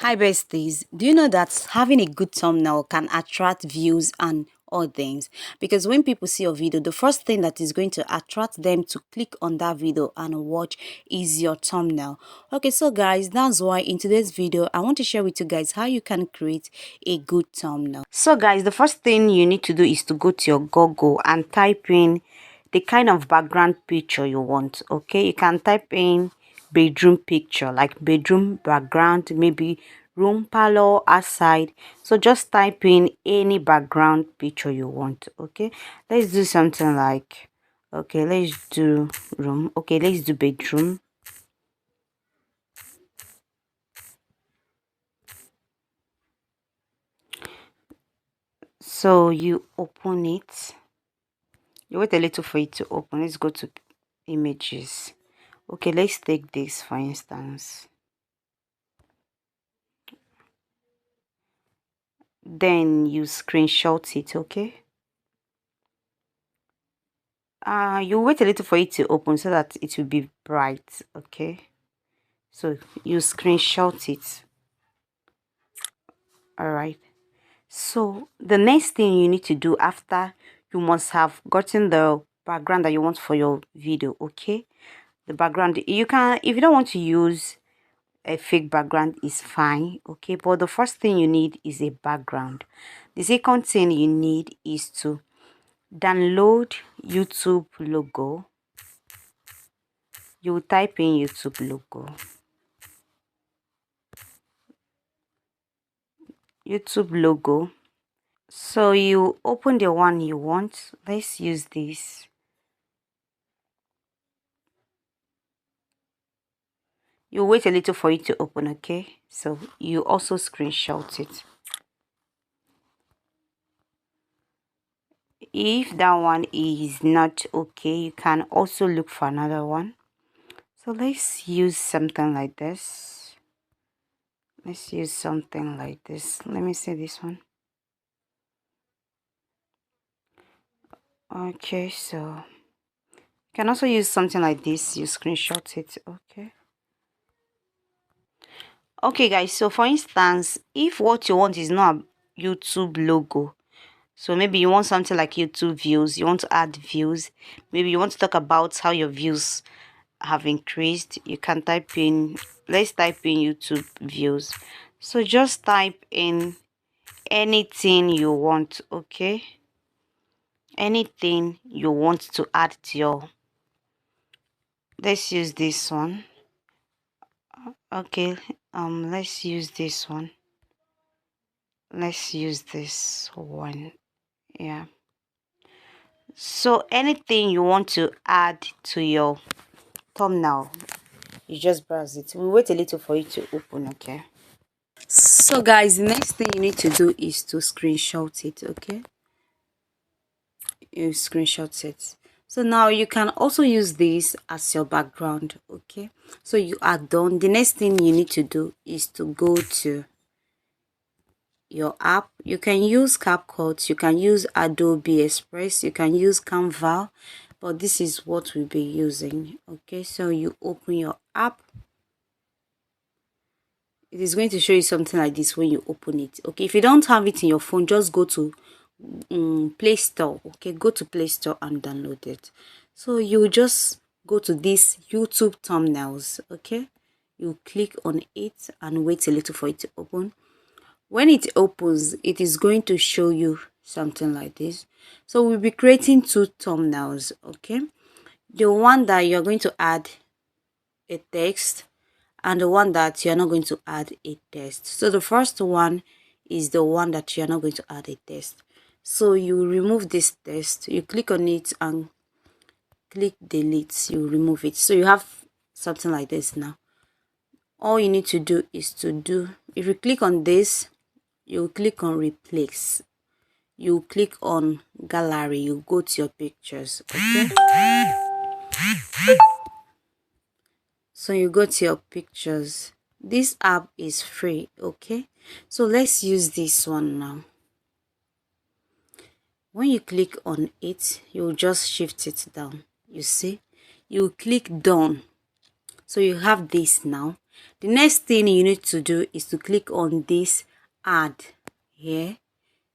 Hi besties, do you know that having a good thumbnail can attract views and all things? Because when people see your video, the first thing that is going to attract them to click on that video and watch is your thumbnail. Okay, so guys, that's why in today's video, I want to share with you guys how you can create a good thumbnail. So guys, the first thing you need to do is to go to your Google and type in the kind of background picture you want. Okay, you can type in bedroom picture, like bedroom background, maybe room, parlor, outside. So just type in any background picture you want. Okay, let's do something like, okay, let's do room. Okay, let's do bedroom. So you open it, you wait a little for it to open. Let's go to images. Okay, let's take this for instance. Then you screenshot it. Okay, you wait a little for it to open so that it will be bright. Okay, so you screenshot it. All right, so the next thing you need to do after you must have gotten the background that you want for your video. Okay, the background, you can, if you don't want to use a fake background, is fine. Okay, but the first thing you need is a background. The second thing you need is to download YouTube logo. You type in YouTube logo, YouTube logo. So you open the one you want. Let's use this. You wait a little for it to open. Okay, so you also screenshot it. If that one is not okay, you can also look for another one. So let's use something like this. Let's use something like this. Let me see this one. Okay, so you can also use something like this. You screenshot it. Okay guys, so for instance, if what you want is not a YouTube logo, so maybe you want something like YouTube views, you want to add views, maybe you want to talk about how your views have increased, you can type in, let's type in YouTube views. So just type in anything you want. Okay, anything you want to add to your, let's use this one. Okay, let's use this one. Let's use this one. Yeah, so anything you want to add to your thumbnail, you just browse it. We wait a little for it to open. Okay, so guys, the next thing you need to do is to screenshot it. Okay, you screenshot it. So now you can also use this as your background. Okay, so you are done. The next thing you need to do is to go to your app. You can use CapCut, you can use Adobe Express, you can use Canva, but this is what we'll be using. Okay, so you open your app. It is going to show you something like this when you open it. Okay, if you don't have it in your phone, just go to Play Store. Okay, go to Play Store and download it. So you just go to this YouTube thumbnails. Okay, you click on it and wait a little for it to open. When it opens, it is going to show you something like this. So we'll be creating two thumbnails. Okay, the one that you're going to add a text and the one that you're not going to add a text. So the first one is the one that you're not going to add a text. So you remove this text, you click on it and click delete, you remove it. So you have something like this now. All you need to do is to do, if you click on this, you click on replace, you click on gallery, you go to your pictures. Okay, so you go to your pictures. This app is free. Okay, so let's use this one now. When you click on it, you'll just shift it down. You see, you click done. So you have this now. The next thing you need to do is to click on this add here.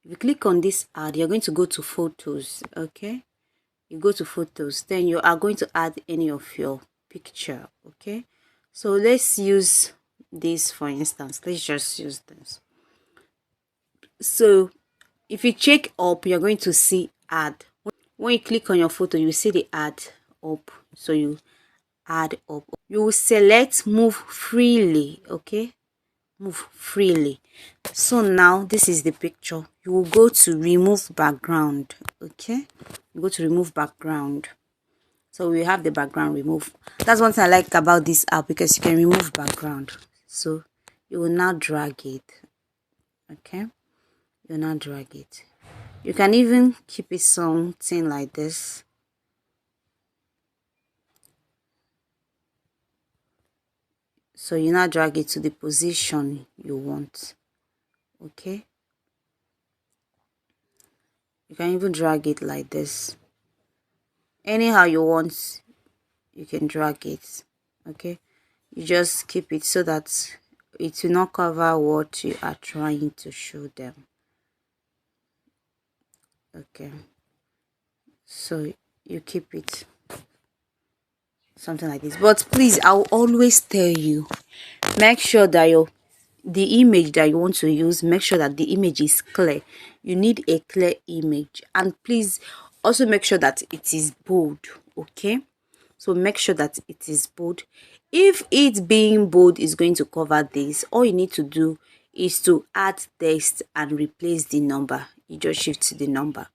If you click on this add, you're going to go to photos. Okay, you go to photos, then you are going to add any of your picture. Okay, so let's use this for instance. Let's just use this. So if you check up, you're going to see add. When you click on your photo, you see the add up. So you add up. You will select move freely. Okay, move freely. So now this is the picture. You will go to remove background. Okay, you go to remove background. So we have the background removed. That's one thing I like about this app, because you can remove background. So you will now drag it. Okay, you will now drag it. You can even keep it something like this. So you now drag it to the position you want. Okay, you can even drag it like this. Anyhow you want, you can drag it. Okay, you just keep it so that it will not cover what you are trying to show them. Okay, so you keep it something like this. But please, I'll always tell you, make sure that the image that you want to use, make sure that the image is clear. You need a clear image, and please also make sure that it is bold. Okay, so make sure that it is bold. If it being bold is going to cover this, all you need to do is to add text and replace the number. You just shift to the number.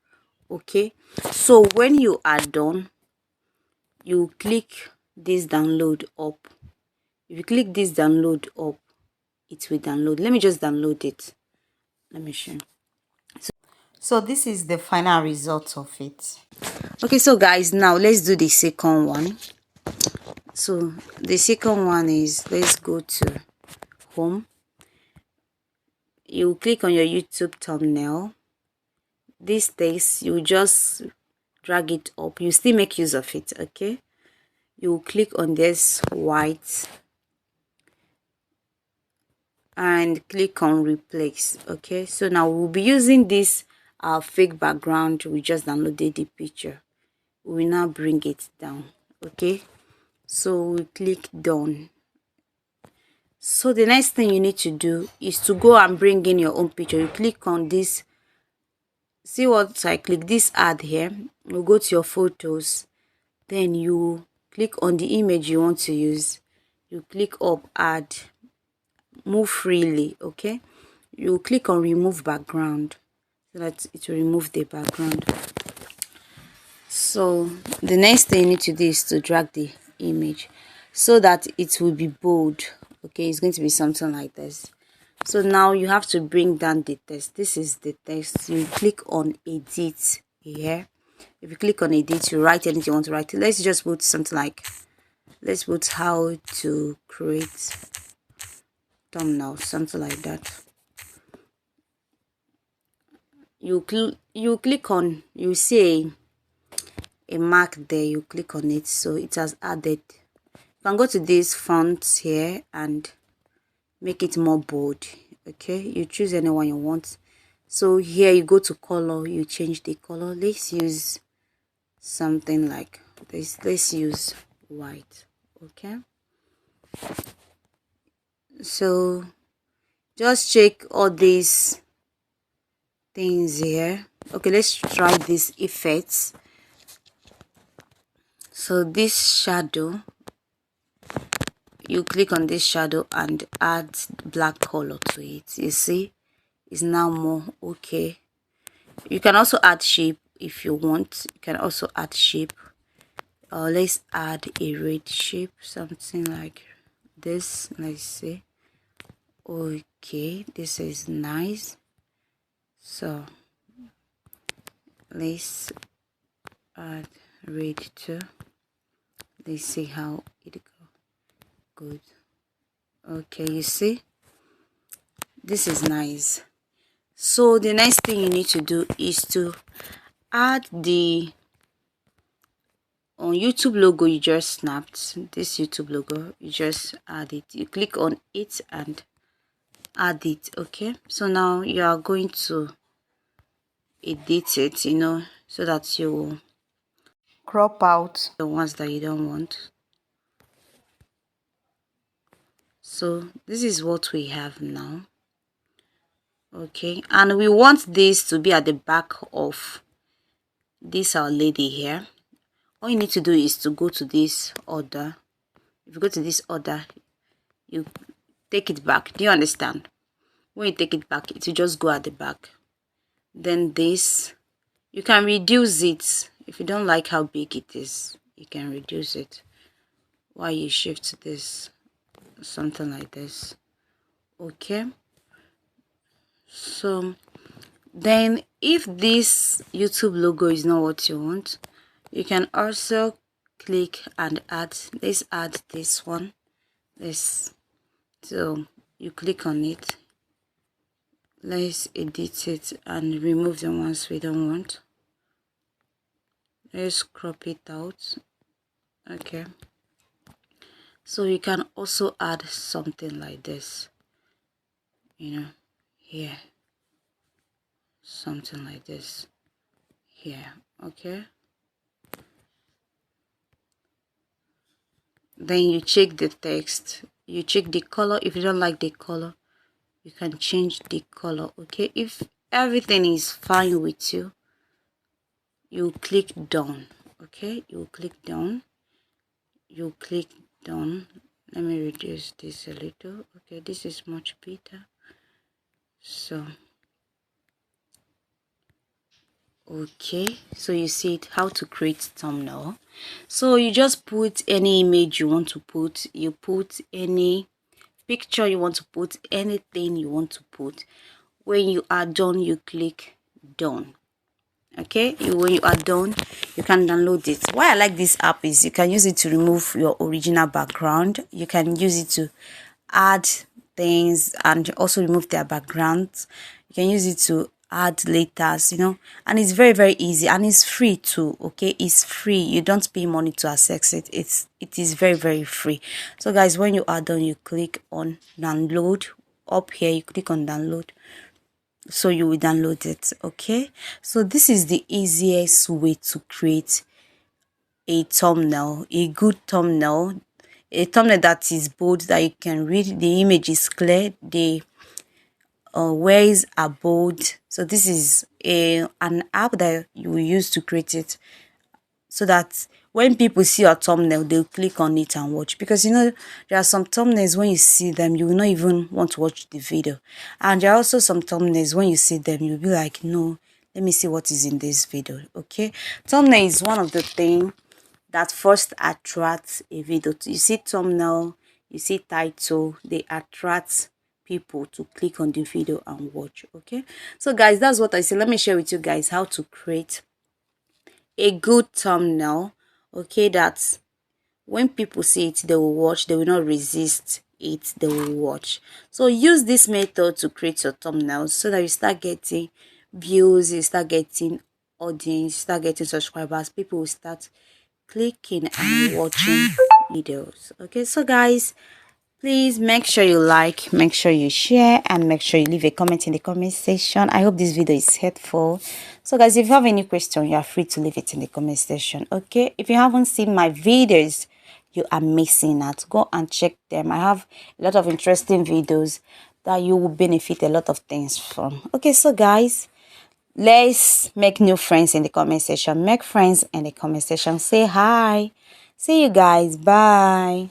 Okay, so when you are done, you click this download up. If you click this download up, it will download. Let me just download it. Let me show you. So this is the final result of it. Okay, so guys, now let's do the second one. So the second one is, let's go to home. You click on your YouTube thumbnail. This text, you just drag it up. You still make use of it. Okay, you click on this white and click on replace. Okay, so now we'll be using this fake background. We just downloaded the picture. We will now bring it down. Okay, so we click done. So the next thing you need to do is to go and bring in your own picture. You click on this. See what I click? This add here. You go to your photos, then you click on the image you want to use. You click up add, move freely. Okay, you click on remove background so that it will remove the background. So the next thing you need to do is to drag the image so that it will be bold. Okay, it's going to be something like this. So now you have to bring down the text. This is the text. You click on edit here. If you click on edit, you write anything you want to write. Let's just put something like, let's put how to create thumbnail, something like that. You click on, you see a mark there, you click on it, so it has added. You can go to this font here and make it more bold. Okay, you choose anyone you want. So here you go to color, you change the color. Let's use something like this. Let's use white. Okay, so just check all these things here. Okay, let's try these effects. So this shadow, you click on this shadow and add black color to it. You see, it's now more okay. You can also add shape if you want. You can also add shape. Let's add a red shape, something like this. Let's see. Okay, this is nice. So let's add red too. Let's see how it goes. Good. Okay, you see, this is nice. So the next thing you need to do is to add the on YouTube logo you just snapped, this YouTube logo, you just add it, you click on it and add it. Okay, so now you are going to edit it, you know, so that you crop out the ones that you don't want. So this is what we have now. Okay, and we want this to be at the back of this our lady here. All you need to do is to go to this order. If you go to this order, you take it back. Do you understand? When you take it back, it will just go at the back. Then this, you can reduce it. If you don't like how big it is, you can reduce it while you shift this, something like this. Okay, so then if this YouTube logo is not what you want, you can also click and add this one, this. So you click on it, let's edit it and remove the ones we don't want. Let's crop it out. Okay, so you can also add something like this, you know, here, something like this here. Okay, then you check the text, you check the color. If you don't like the color, you can change the color. Okay, if everything is fine with you, you click done. Okay, you click done, you click done. Let me reduce this a little. Okay, this is much better. So okay, so you see it, how to create thumbnail. So you just put any image you want to put, you put any picture you want to put, anything you want to put. When you are done, you click done. Okay, when you are done, you can download it. Why I like this app is you can use it to remove your original background, you can use it to add things and also remove their backgrounds, you can use it to add letters, you know, and it's very, very easy, and it's free too. Okay, it's free, you don't pay money to access it. It is very, very free. So guys, when you are done, you click on download. Up here you click on download, so you will download it. Okay, so this is the easiest way to create a thumbnail, a good thumbnail, a thumbnail that is bold, that you can read, the image is clear, the words are bold. So this is an app that you will use to create it, so that when people see your thumbnail, they'll click on it and watch. Because you know, there are some thumbnails, when you see them, you will not even want to watch the video. And there are also some thumbnails, when you see them, you'll be like, no, let me see what is in this video. Okay, thumbnail is one of the things that first attracts a video. You see thumbnail, you see title, they attract people to click on the video and watch. Okay, so guys, that's what I say. Let me share with you guys how to create a good thumbnail. Okay, that when people see it, they will watch, they will not resist it, they will watch. So use this method to create your thumbnails, so that you start getting views, you start getting audience, start getting subscribers, people will start clicking and watching videos. Okay, so guys, please make sure you like, make sure you share, and make sure you leave a comment in the comment section. I hope this video is helpful. So guys, if you have any question, you are free to leave it in the comment section. Okay, if you haven't seen my videos, you are missing out. Go and check them. I have a lot of interesting videos that you will benefit a lot of things from. Okay, so guys, let's make new friends in the comment section. Make friends in the comment section. Say hi. See you guys. Bye.